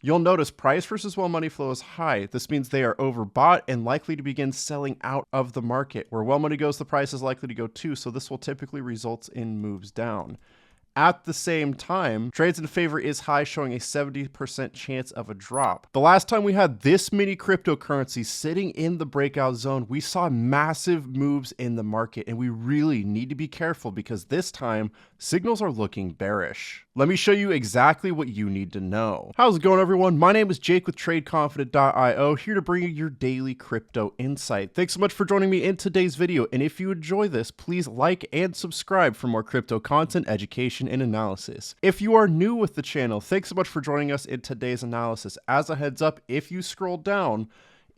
You'll notice price versus well money flow is high. This means they are overbought and likely to begin selling out of the market. Where well money goes, the price is likely to go too, so this will typically result in moves down. At the same time, trades in favor is high, showing a 70% chance of a drop. The last time we had this many cryptocurrencies sitting in the breakout zone, we saw massive moves in the market, and we really need to be careful because this time signals are looking bearish. Let me show you exactly what you need to know. How's it going, everyone? My name is Jake with Trade Confident.io, here to bring you your daily crypto insight. Thanks so much for joining me in today's video, and if you enjoy this, please like and subscribe for more crypto content, education, and analysis. If you are new with the channel, thanks so much for joining us in today's analysis. As a heads up, if you scroll down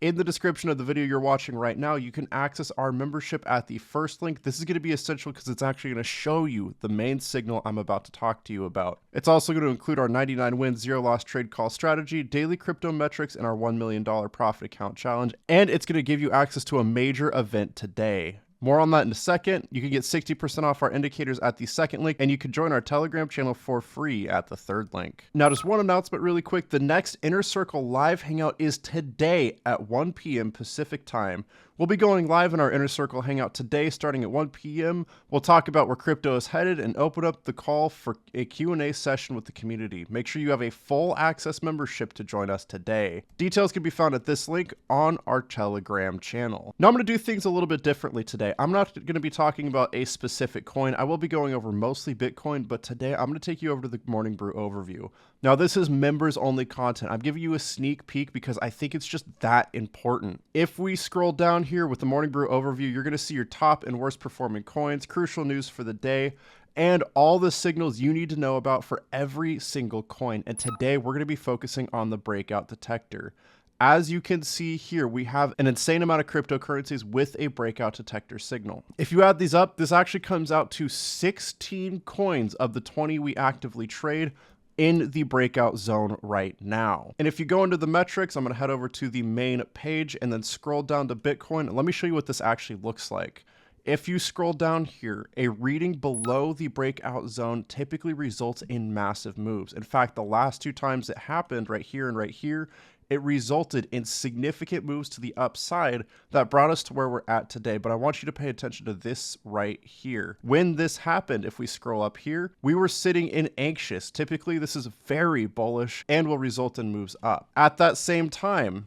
in the description of the video you're watching right now, you can access our membership at the first link. This is going to be essential because it's actually going to show you the main signal I'm about to talk to you about. It's also going to include our 99 win, 0 loss trade call strategy, daily crypto metrics, and our $1 million profit account challenge. And it's going to give you access to a major event today. More on that in a second. You can get 60% off our indicators at the second link, and you can join our Telegram channel for free at the third link. Now, just one announcement really quick. The next Inner Circle live hangout is today at 1 p.m. Pacific time. We'll be going live in our Inner Circle hangout today starting at 1 p.m. We'll talk about where crypto is headed and open up the call for a Q&A session with the community. Make sure you have a full access membership to join us today. Details can be found at this link on our Telegram channel. Now I'm going to do things a little bit differently today. I'm not going to be talking about a specific coin. I will be going over mostly Bitcoin, but today I'm going to take you over to the Morning Brew overview. Now, this is members only content. I'm giving you a sneak peek because I think it's just that important. If we scroll down here with the Morning Brew overview, you're going to see your top and worst performing coins, crucial news for the day, and all the signals you need to know about for every single coin. And today we're going to be focusing on the Breakout Detector. As you can see here, we have an insane amount of cryptocurrencies with a Breakout Detector signal. If you add these up, this actually comes out to 16 coins of the 20 we actively trade in the breakout zone right now. And if you go into the metrics, I'm going to head over to the main page and then scroll down to Bitcoin. And let me show you what this actually looks like. If you scroll down here, a reading below the breakout zone typically results in massive moves. In fact, the last two times it happened right here and right here, it resulted in significant moves to the upside that brought us to where we're at today. But I want you to pay attention to this right here. When this happened, if we scroll up here, we were sitting in anxious. Typically, this is very bullish and will result in moves up. At that same time,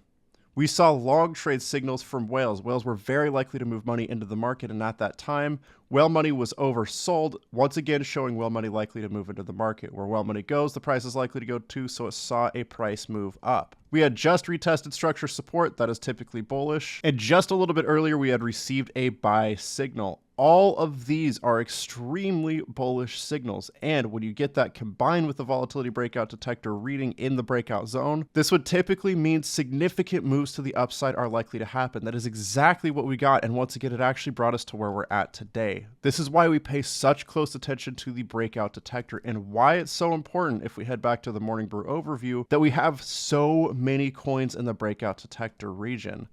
we saw long trade signals from whales. Whales were very likely to move money into the market, and at that time, whale money was oversold, once again showing whale money likely to move into the market. Where whale money goes, the price is likely to go too, so it saw a price move up. We had just retested structure support, that is typically bullish, and just a little bit earlier we had received a buy signal. All of these are extremely bullish signals, and when you get that combined with the volatility breakout detector reading in the breakout zone, this would typically mean significant moves to the upside are likely to happen. That is exactly what we got, and once again, it actually brought us to where we're at today. This is why we pay such close attention to the breakout detector and why it's so important, if we head back to the Morning Brew overview, that we have so many coins in the breakout detector region.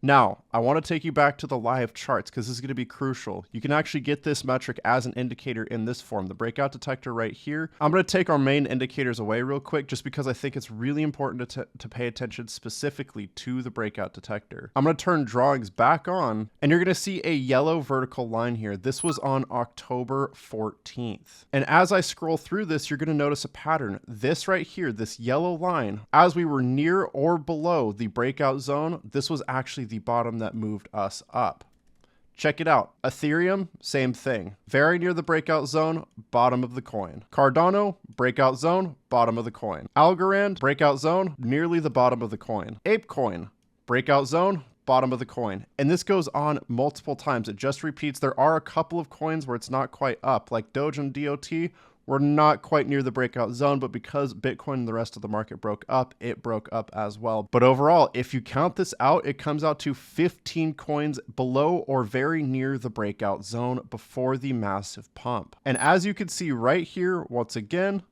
Now, I want to take you back to the live charts because this is going to be crucial. You can actually get this metric as an indicator in this form, the breakout detector right here. I'm going to take our main indicators away real quick just because I think it's really important to pay attention specifically to the breakout detector. I'm going to turn drawings back on, and you're going to see a yellow vertical line here. This was on October 14th. And as I scroll through this, you're going to notice a pattern. This right here, this yellow line, as we were near or below the breakout zone, this was actually the bottom that moved us up. Check it out. Ethereum, same thing. Very near the breakout zone, bottom of the coin. Cardano, breakout zone, bottom of the coin. Algorand, breakout zone, nearly the bottom of the coin. Apecoin, breakout zone, bottom of the coin. And this goes on multiple times. It just repeats. There are a couple of coins where it's not quite up, like Doge and DOT. We're not quite near the breakout zone, but because Bitcoin and the rest of the market broke up, it broke up as well. But overall, if you count this out, it comes out to 15 coins below or very near the breakout zone before the massive pump. And as you can see right here, once again,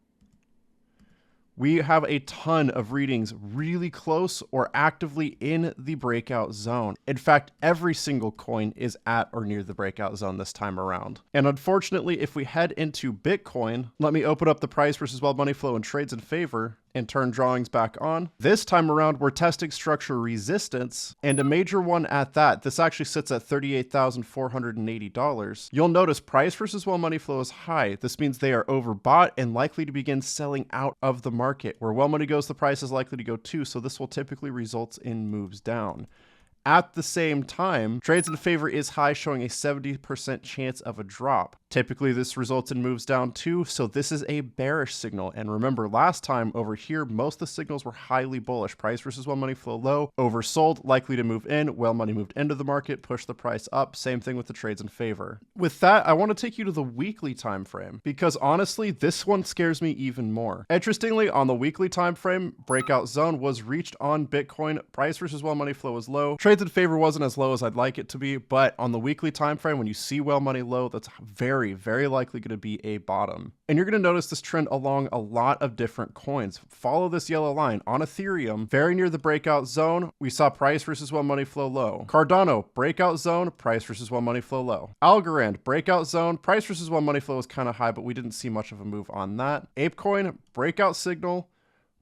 we have a ton of readings really close or actively in the breakout zone. In fact, every single coin is at or near the breakout zone this time around. And unfortunately, if we head into Bitcoin, let me open up the price versus well money flow and trades in favor. and turn drawings back on. This time around, we're testing structure resistance, and a major one at that. This actually sits at $38,480. You'll notice price versus well money flow is high. This means they are overbought and likely to begin selling out of the market. Where well money goes, the price is likely to go too, so this will typically result in moves down. At the same time, trades in favor is high, showing a 70% chance of a drop. Typically, this results in moves down too, so this is a bearish signal. And remember, last time over here, most of the signals were highly bullish. Price versus well money flow low, oversold, likely to move in. Well money moved into the market, pushed the price up. Same thing with the trades in favor. With that, I want to take you to the weekly time frame, because honestly, this one scares me even more. Interestingly, on the weekly time frame, breakout zone was reached on Bitcoin. Price versus well money flow was low. Trades in favor wasn't as low as I'd like it to be, but on the weekly time frame, when you see well money low, that's very likely going to be a bottom. And you're going to notice this trend along a lot of different coins. Follow this yellow line. On Ethereum, very near the breakout zone, we saw price versus well money flow low. Cardano, breakout zone, price versus well money flow low. Algorand, breakout zone, price versus well money flow was kind of high, but we didn't see much of a move on that. Apecoin, breakout signal,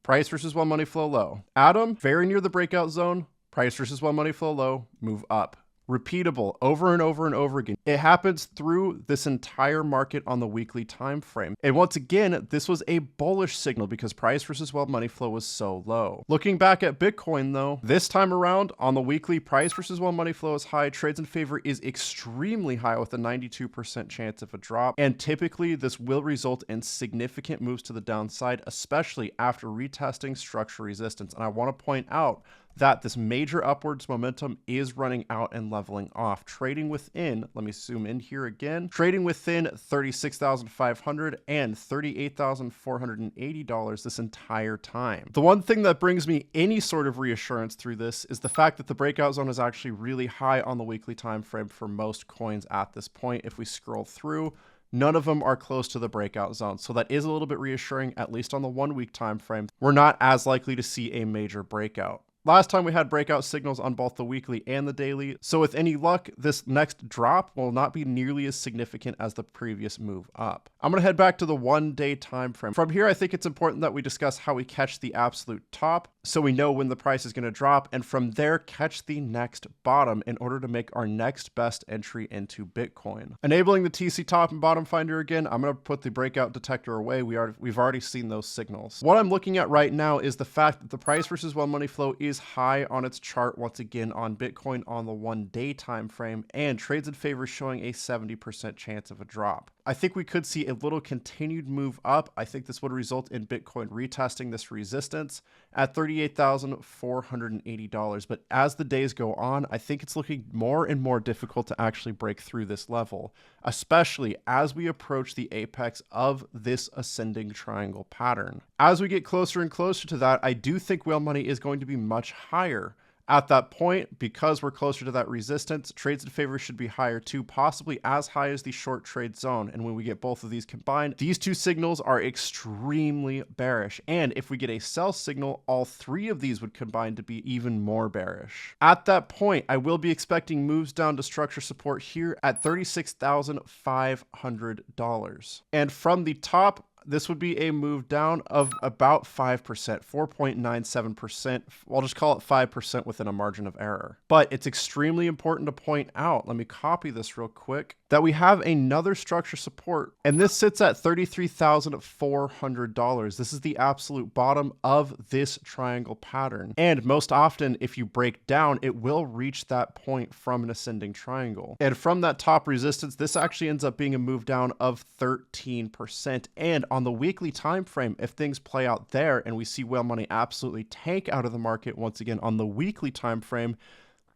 price versus well money flow low. Atom, very near the breakout zone, price versus well money flow low, move up. Repeatable over and over and over again. It happens through this entire market on the weekly time frame. And once again, this was a bullish signal because price versus well money flow was so low. Looking back at Bitcoin though, this time around on the weekly, price versus well money flow is high. Trades in favor is extremely high with a 92% chance of a drop. And typically this will result in significant moves to the downside, especially after retesting structure resistance. And I want to point out that this major upwards momentum is running out and leveling off. Trading within, let me zoom in here again, trading within $36,500 and $38,480 this entire time. The one thing that brings me any sort of reassurance through this is the fact that the breakout zone is actually really high on the weekly time frame for most coins at this point. If we scroll through, none of them are close to the breakout zone. So that is a little bit reassuring, at least on the 1 week time frame. We're not as likely to see a major breakout. Last time we had breakout signals on both the weekly and the daily, so with any luck, this next drop will not be nearly as significant as the previous move up. I'm going to head back to the 1 day time frame. From here, I think it's important that we discuss how we catch the absolute top so we know when the price is going to drop, and from there catch the next bottom in order to make our next best entry into Bitcoin. Enabling the TC top and bottom finder again, I'm going to put the breakout detector away. We've already seen those signals. What I'm looking at right now is the fact that the price versus well money flow is high on its chart once again on Bitcoin on the 1 day time frame, and trades in favor showing a 70% chance of a drop. I think we could see a little continued move up. I think this would result in Bitcoin retesting this resistance at $38,480. But as the days go on, I think it's looking more and more difficult to actually break through this level, especially as we approach the apex of this ascending triangle pattern. As we get closer and closer to that, I do think whale money is going to be much higher. At that point, because we're closer to that resistance, trades in favor should be higher too, possibly as high as the short trade zone. And when we get both of these combined, these two signals are extremely bearish. And if we get a sell signal, all three of these would combine to be even more bearish. At that point, I will be expecting moves down to structure support here at $36,500. And from the top, this would be a move down of about 5%, 4.97%. I'll just call it 5% within a margin of error. But it's extremely important to point out, let me copy this real quick, that we have another structure support, and this sits at $33,400. This is the absolute bottom of this triangle pattern. And most often, if you break down, it will reach that point from an ascending triangle. And from that top resistance, this actually ends up being a move down of 13%. And on the weekly time frame, if things play out there and we see whale money absolutely tank out of the market once again on the weekly time frame,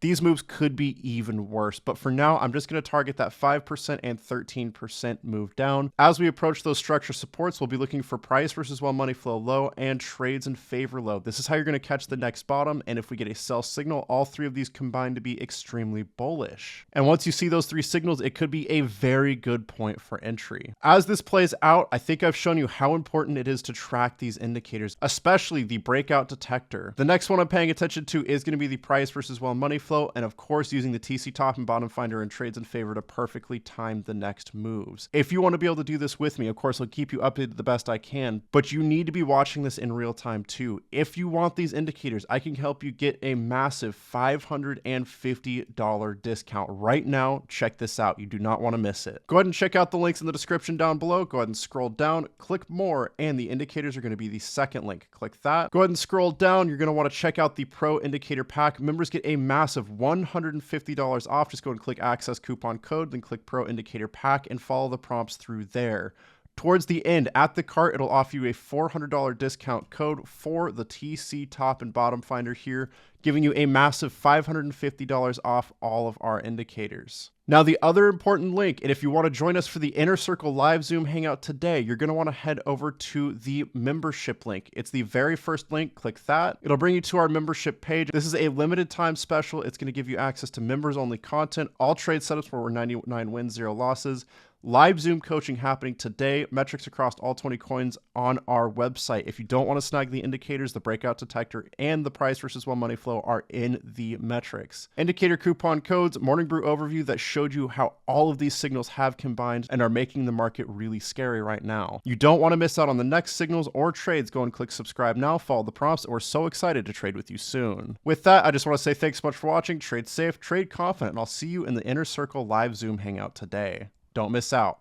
these moves could be even worse. But for now, I'm just going to target that 5% and 13% move down. As we approach those structure supports, we'll be looking for price versus well money flow low and trades in favor low. This is how you're going to catch the next bottom. And if we get a sell signal, all three of these combine to be extremely bullish. And once you see those three signals, it could be a very good point for entry. As this plays out, I think I've shown you how important it is to track these indicators, especially the breakout detector. The next one I'm paying attention to is going to be the price versus well money flow, and of course using the TC top and bottom finder and trades in favor to perfectly time the next moves. If you want to be able to do this with me, of course I'll keep you updated the best I can, but you need to be watching this in real time too. If you want these indicators, I can help you get a massive $550 discount right now. Check this out. You do not want to miss it. Go ahead and check out the links in the description down below. Go ahead and scroll down, click more, and the indicators are going to be the second link. Click that. Go ahead and scroll down. You're going to want to check out the Pro Indicator Pack. Members get a massive $150 off. Just go and click access coupon code, then click Pro Indicator Pack and follow the prompts through there. Towards the end, at the cart, it'll offer you a $400 discount code for the TC top and bottom finder here, giving you a massive $550 off all of our indicators. Now, the other important link, and if you want to join us for the Inner Circle live Zoom hangout today, you're going to want to head over to the membership link. It's the very first link. Click that. It'll bring you to our membership page. This is a limited time special. It's going to give you access to members only content, all trade setups where we're 99 wins, 0 losses. Live Zoom coaching happening today, metrics across all 20 coins on our website. If you don't want to snag the indicators, the Breakout Detector and the price versus well money flow are in the metrics. Indicator coupon codes, morning brew overview that showed you how all of these signals have combined and are making the market really scary right now. You don't want to miss out on the next signals or trades. Go and click subscribe now, follow the prompts, and we're so excited to trade with you soon. With that, I just want to say thanks so much for watching. Trade safe, trade confident, and I'll see you in the Inner Circle live Zoom hangout today. Don't miss out.